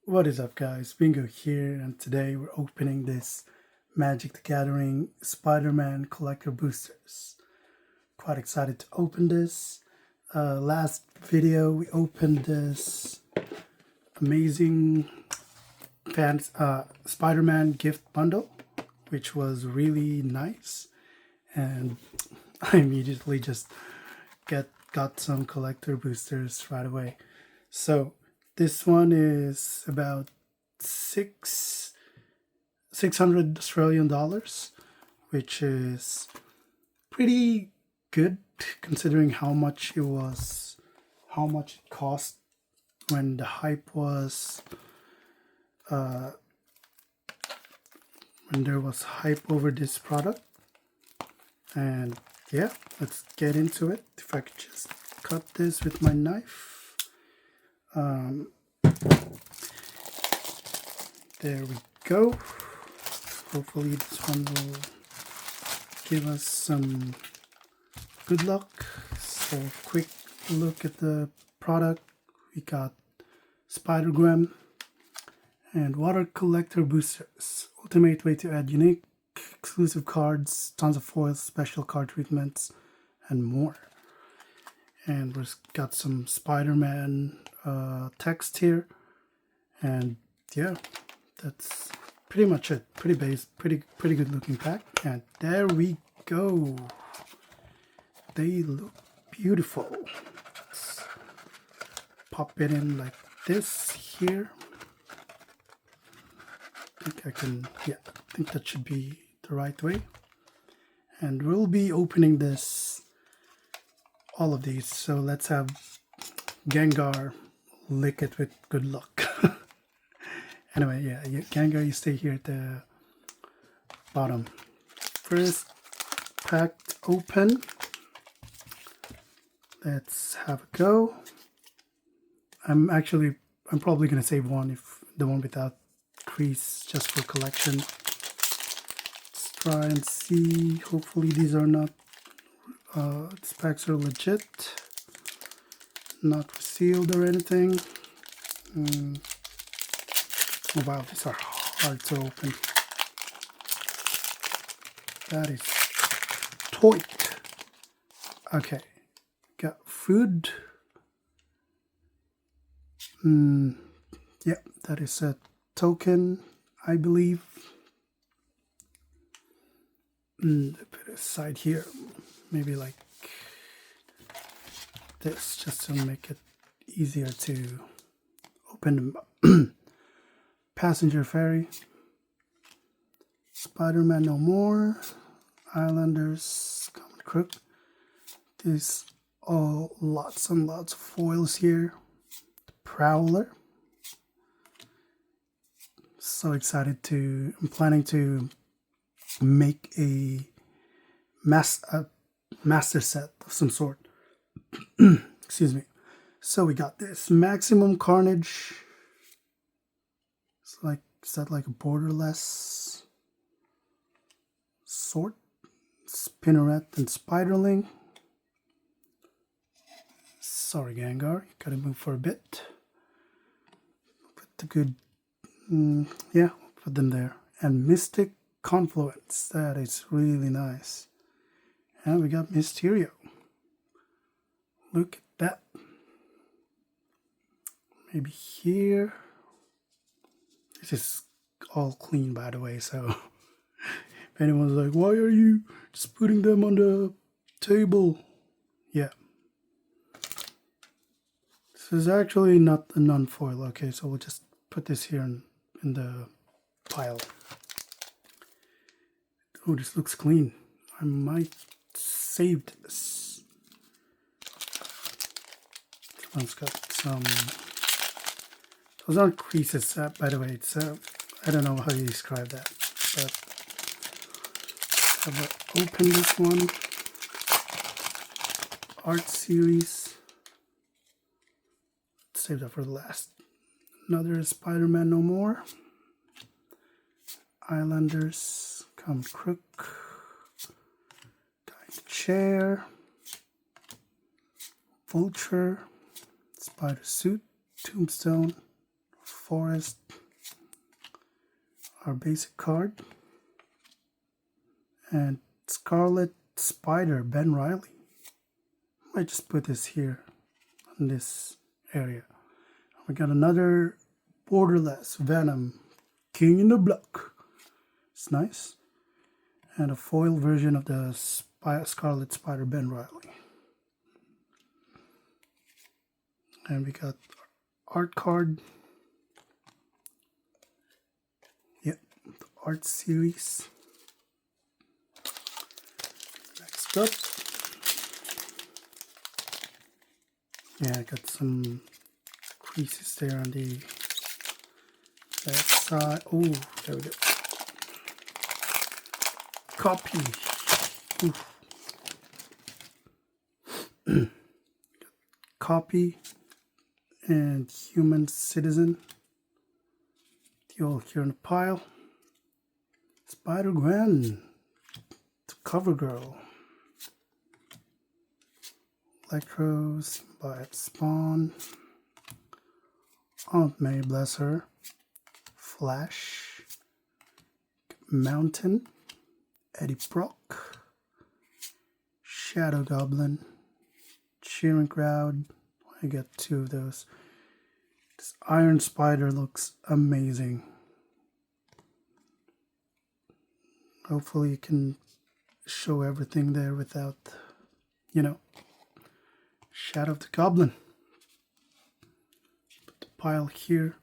What is up, guys? Bingo here, and today we're opening this Magic the Gathering Spider-Man collector boosters. Quite excited to open this. Last video we opened this amazing Spider-Man gift bundle, which was really nice, and I immediately just got some collector boosters right away. So this one is about six hundred Australian dollars, which is pretty good considering how much it cost when the hype was, uh, when there was hype over this product. And yeah, let's get into it. If I could just cut this with my knife. There we go. Hopefully this one will give us some good luck. So quick look at the product. We got Spider-Gwen and Water Collector Boosters. Ultimate way to add unique, exclusive cards, tons of foils, special card treatments, and more. And we've got some Spider-Man text here. And yeah, that's pretty much it. Pretty base, pretty good looking pack. And there we go. They look beautiful. Let's pop it in like this here. I think that should be the right way. And we'll be opening all of these. So let's have Gengar lick it with good luck. Anyway, yeah, Gengar, you stay here at the bottom. First pack open. Let's have a go. I'm probably gonna save one, if the one without crease, just for collection. Let's try and see. Hopefully these are not, these packs are legit, not sealed or anything. Oh wow, these are hard to open. That is toit. Okay, got food. Yeah, that is a token, I believe. Put it aside here, maybe like this, just to make it easier to open them. Passenger Ferry, Spider-Man No More, Islanders, Common Crook. There's lots and lots of foils here. The Prowler. So excited I'm planning to make a master set of some sort. Excuse me. So we got this Maximum Carnage. Is that like a borderless sort? Spinneret and Spiderling. Sorry, Gengar, you gotta move for a bit. Put the good, yeah, put them there. And Mystic Confluence, that is really nice. And we got Mysterio. Look at that. Maybe here. This is all clean, by the way, so if anyone's like, why are you just putting them on the table? Yeah. This is actually not a non-foil. Okay, so we'll just put this here in the pile. Oh, this looks clean. I might save this. This one's got some... Those aren't creases, by the way. It's I don't know how you describe that, but I'll open this one. Art series. Let's save that for the last. Another Spider-Man No More. Islanders, Come Crook. Guy in the Chair. Vulture. Spider Suit. Tombstone. Forest, our basic card, and Scarlet Spider, Ben Riley. Might just put this here in this area. We got another Borderless Venom, King in the Block. It's nice. And a foil version of the Scarlet Spider, Ben Riley. And we got art card. Yep, the art series. Next up. Yeah, I got some creases there on the left side. Oh, there we go. Copy. Copy and Human Citizen. The all here in a pile. Spider-Gwen. The Cover Girl. Electro, Symbiote Spawn. Aunt May, bless her. Flash. Mountain. Eddie Brock. Shadow Goblin. Cheering Crowd. I got two of those. This Iron Spider looks amazing. Hopefully you can show everything there without, you know, Shadow of the Goblin. Put the pile here.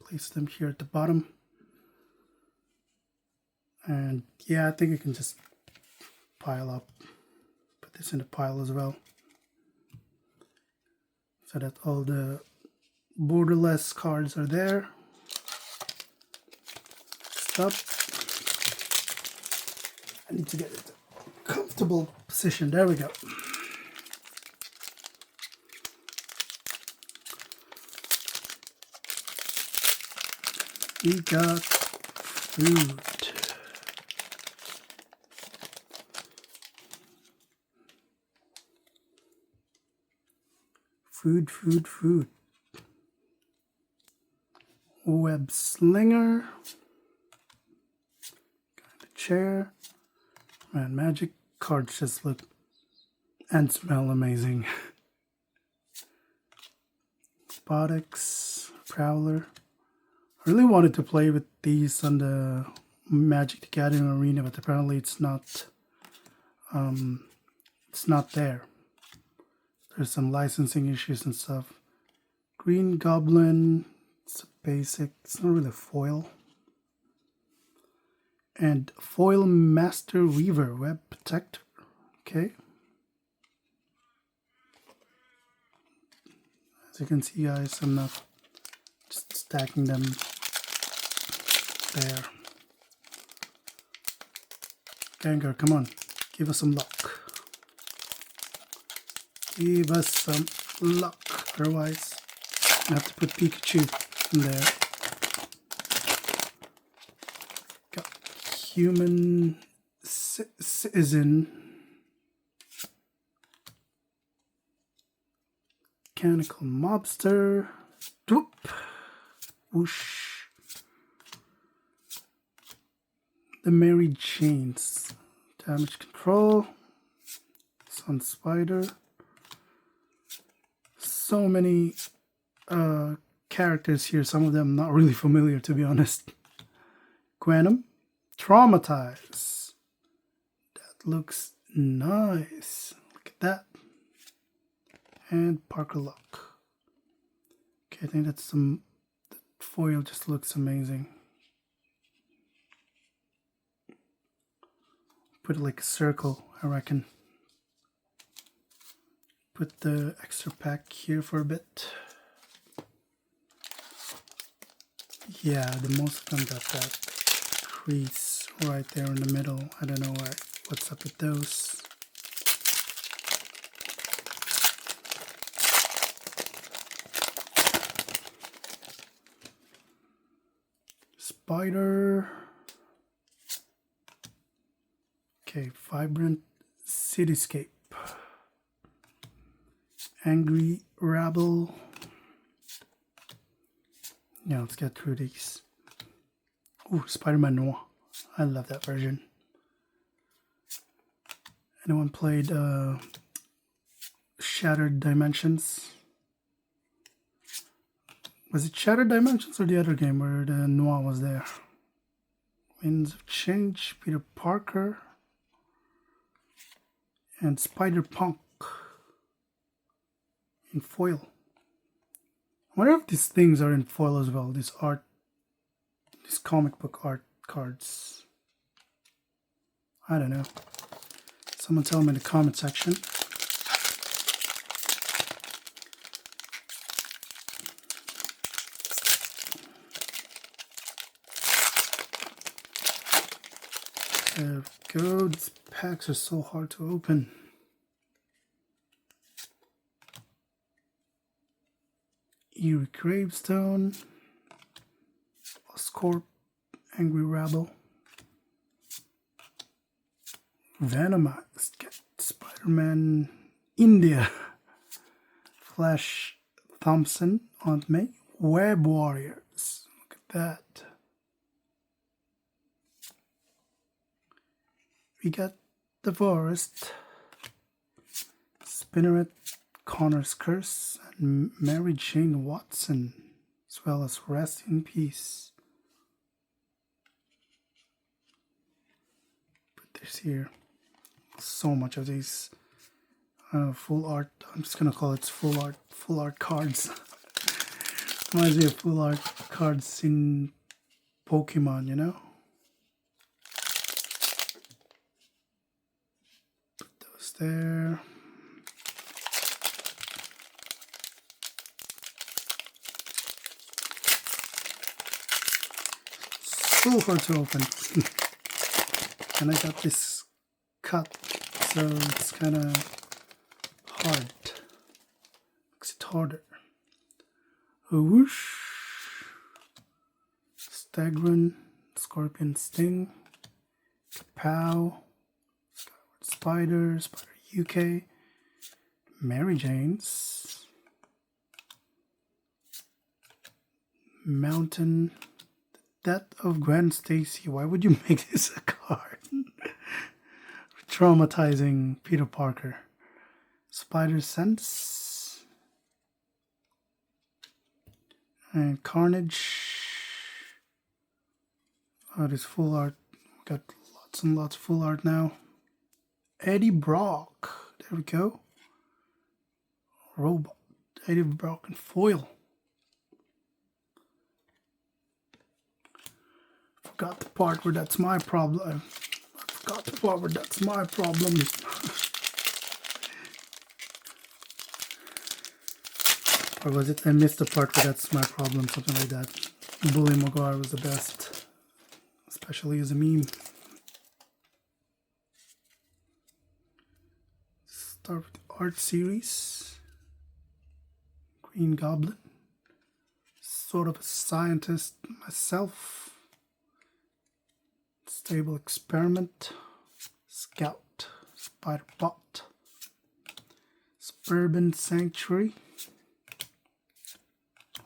Place them here at the bottom. And yeah, I think you can just pile up. Put this in the pile as well. So that all the borderless cards are there. Stop. I need to get it a comfortable position. There we go. We got food. Food. Web Slinger. Got a chair. Man, magic cards just look and smell amazing. Spodex, Prowler. I really wanted to play with these on the Magic the Gathering Arena, but apparently it's not there. There's some licensing issues and stuff. Green Goblin, it's a basic, it's not really foil. And Foil Master Weaver, Web Protector. Okay. As you can see, guys, I'm not just stacking them there. Gengar, come on, give us some luck. Give us some luck. Otherwise, I have to put Pikachu in there. Got Human Citizen. Mechanical Mobster. Whoop. Whoosh. The Mary Janes. Damage Control. Sun Spider. So many characters here, some of them not really familiar, to be honest. Quantum, Traumatize. That looks nice. Look at that. And Parker Luck. Okay, I think that's some. The foil just looks amazing. Put it like a circle, I reckon. Put the extra pack here for a bit. Yeah, the most of them got that crease right there in the middle. I don't know what's up with those. Spider. Okay, Vibrant Cityscape. Angry Rabble. Yeah, let's get through these. Ooh, Spider-Man Noir. I love that version. Anyone played Shattered Dimensions? Was it Shattered Dimensions or the other game where the Noir was there? Winds of Change, Peter Parker, and Spider-Punk in foil. I wonder if these things are in foil as well, these comic book art cards. I don't know. Someone tell me in the comment section. There we go. These packs are so hard to open. Eerie Gravestone, Oscorp, Angry Rabble, Venomized, Spider-Man India, Flash Thompson, Aunt May, Web Warriors. Look at that. We got The Forest, Spinneret, Connor's Curse, and Mary Jane Watson, as well as Rest in Peace. Put this here. So much of these full art. I'm just gonna call it full art cards. Reminds me of full art cards in Pokemon, you know. Put those there. So hard to open. And I got this cut, so it's kind of hard. Makes it harder. Whoosh. Staghorn, Scorpion Sting, Kapow, Skyward Spider, Spider UK, Mary Jane's, Mountain, Death of Gwen Stacy. Why would you make this a card? Traumatizing Peter Parker. Spider Sense. And Carnage. Oh, this full art. We got lots and lots of full art now. Eddie Brock. There we go. Robot. Eddie Brock in foil. Forgot the part where that's my problem. I forgot the part where that's my problem. Or was it? I missed the part where that's my problem, something like that. Bully Maguire was the best, especially as a meme. Start with the art series. Green Goblin. Sort of a scientist myself. Stable Experiment. Scout. Spider-Bot. Suburban Sanctuary.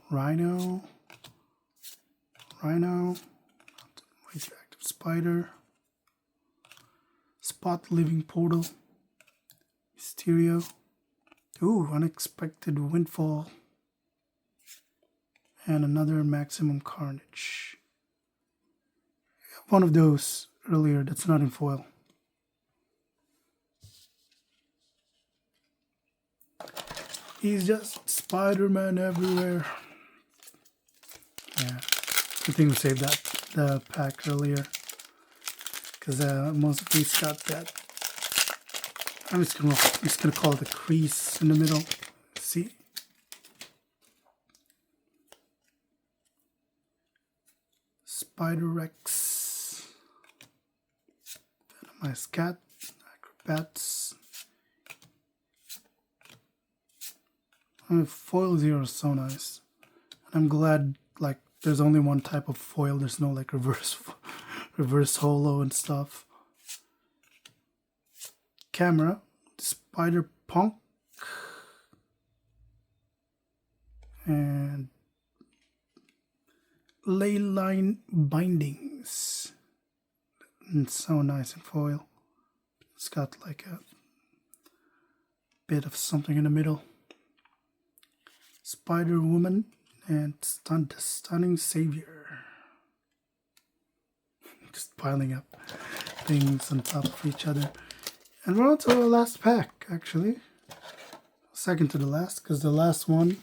Rhino, Radioactive Spider, Spot Living Portal, Mysterio, ooh, Unexpected Windfall, and another Maximum Carnage. One of those earlier that's not in foil. He's just Spider-Man everywhere. Yeah, good thing we saved the pack earlier, because most of these got that. I'm just gonna call it a crease in the middle. See, Spider-Rex, Venomized Cat, Acrobats. Foil zero is so nice, and I'm glad like there's only one type of foil. There's no like reverse holo and stuff. Camera, Spider-Punk, and ley line bindings. And so nice in foil. It's got like a bit of something in the middle. Spider Woman and Stunning Savior. Just piling up things on top of each other. And we're on to our last pack, actually. Second to the last, because the last one,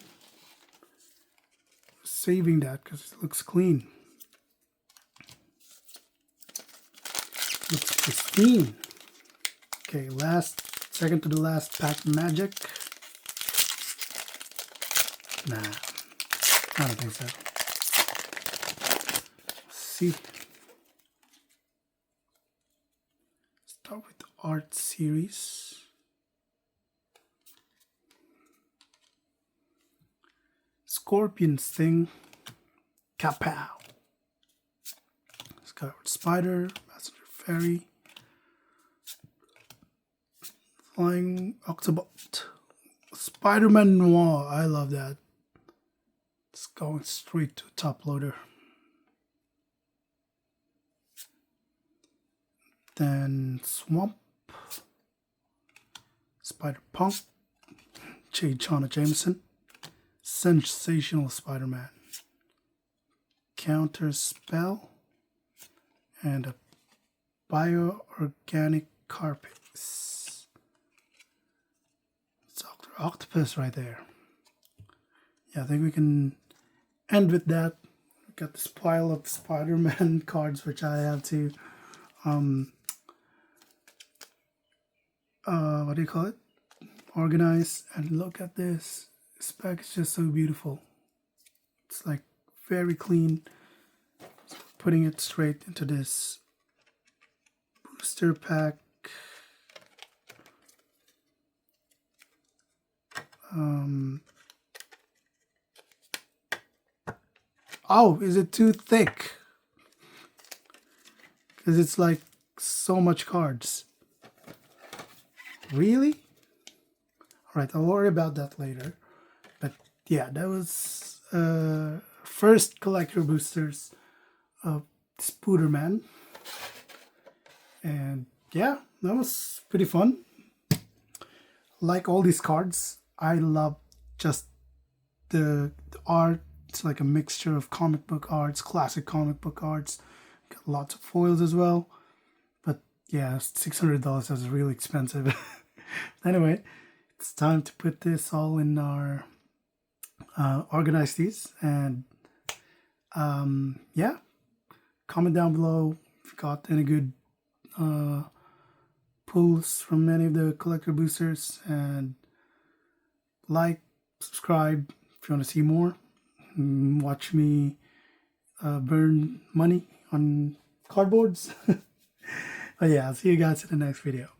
saving that because it looks clean. Looks pristine. Okay, second to the last pack magic. Nah, I don't think so. Let's see. Start with the art series. Scorpion Sting. Kapow. Skyward Spider. Messenger Fairy. Flying Octobot. Spider-Man Noir. I love that. It's going straight to top loader. Then Swamp. Spider-Punk. J. Jonah Jameson. Sensational Spider-Man. Counter Spell. And a Bioorganic Carapace. It's Dr. Octopus right there. Yeah, I think we can end with that. We got this pile of Spider-Man cards, which I have to, what do you call it? Organize. And look at this. This pack is just so beautiful. It's like very clean. So putting it straight into this booster pack. Oh, is it too thick? Because it's like so much cards. Really? Alright, I'll worry about that later. But yeah, that was first collector boosters of Spooderman. And yeah, that was pretty fun. Like all these cards, I love just the art. It's like a mixture of comic book arts, classic comic book arts. Got lots of foils as well. But yeah, $600 is really expensive. Anyway, it's time to put this all in our organize these. And yeah, comment down below if you got any good pulls from any of the collector boosters, and like, subscribe if you want to see more. Watch me burn money on cardboards. But yeah, I'll see you guys in the next video.